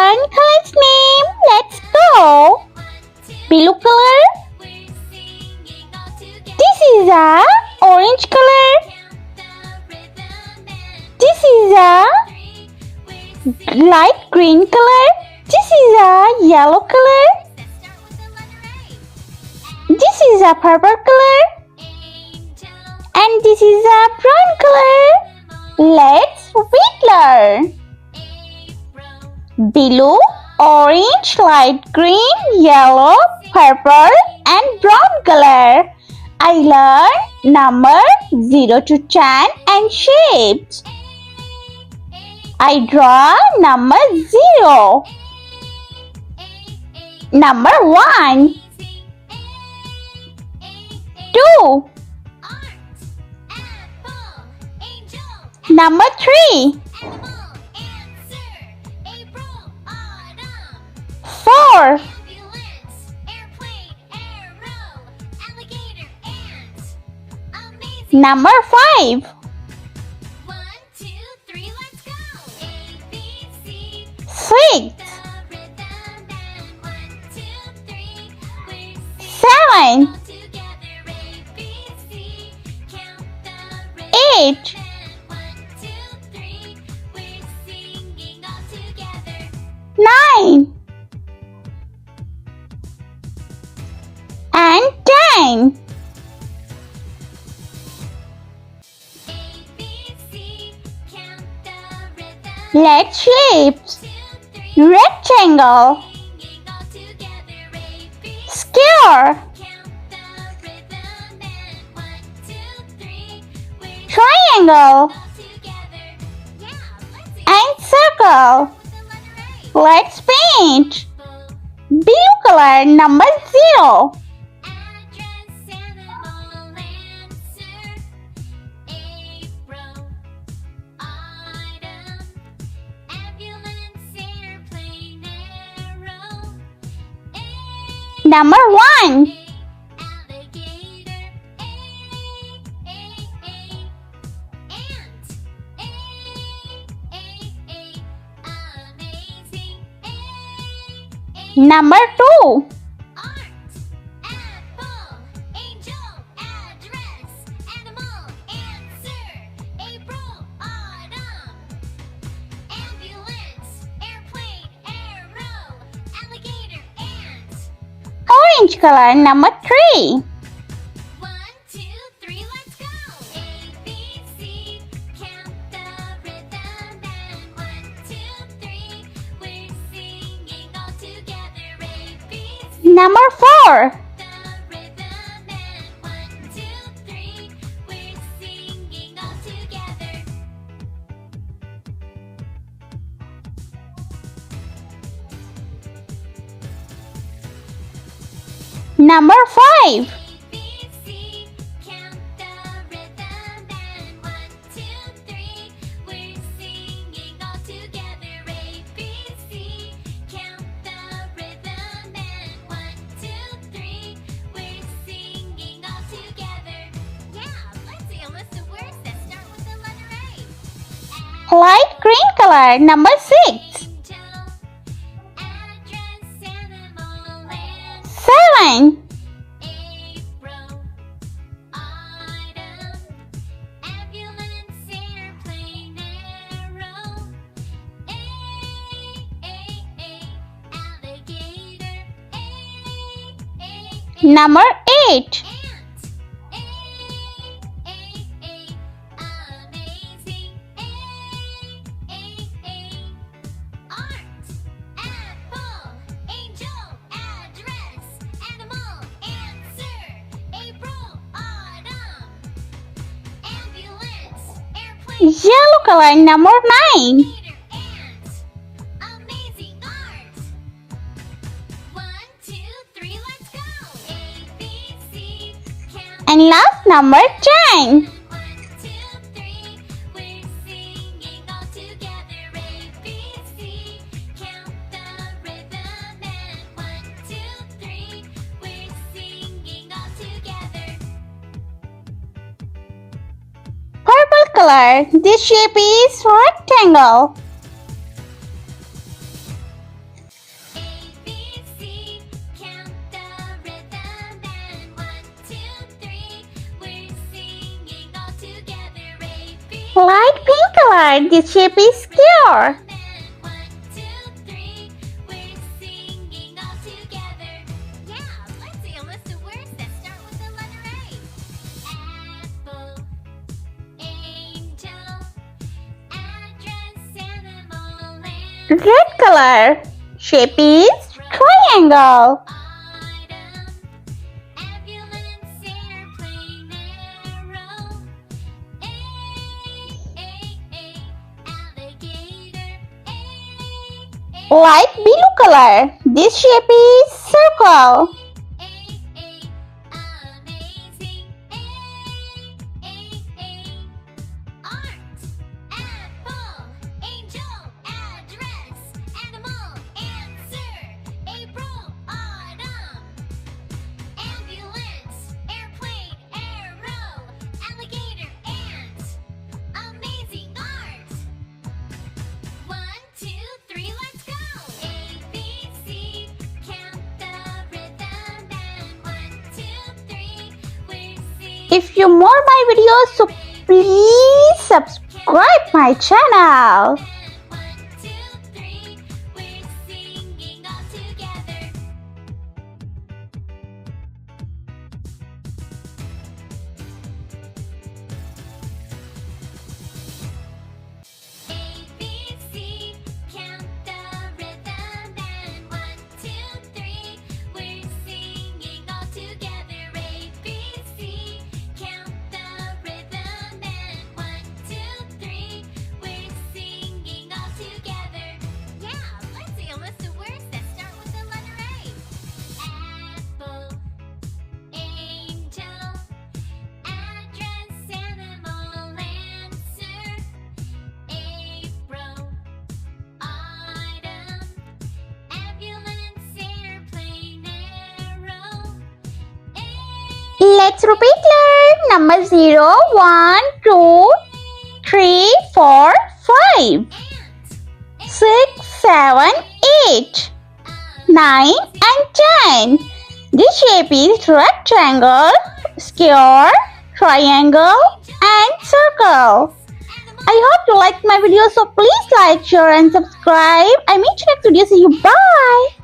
learn color's name. Let's go. Blue color. This is a orange color. This is a light green color. This is a yellow color. This is a purple color. And this is a brown color. Let's learn. Blue, orange, light green, yellow, purple and brown color. I learned number 0 to 10 and shapes. I draw number 0. Number 1, 2, number 3, 4, number 5, 6, 7, 8, 9 and 10. Let's shapes. Rectangle, square, triangle and circle. Let's paint. Blue color number 0. Number 1, number 2, orange color number 3. Number 4, number 5, light green color number 6, 7, 8, yellow color number 9, and last number 10. Purple color. This shape is rectangle. Light pink color. This shape is square. Red color. Shape is triangle. Light blue color. This shape is circle. If you more my videos, so please subscribe my channel. Let's repeat learn. Number 0, 1, 2, 3, 4, 5, 6, 7, 8, 9 and 10. This shape is rectangle, square, triangle and circle. I hope you liked my video, so please like, share and subscribe. I meet you next video. See you. Bye.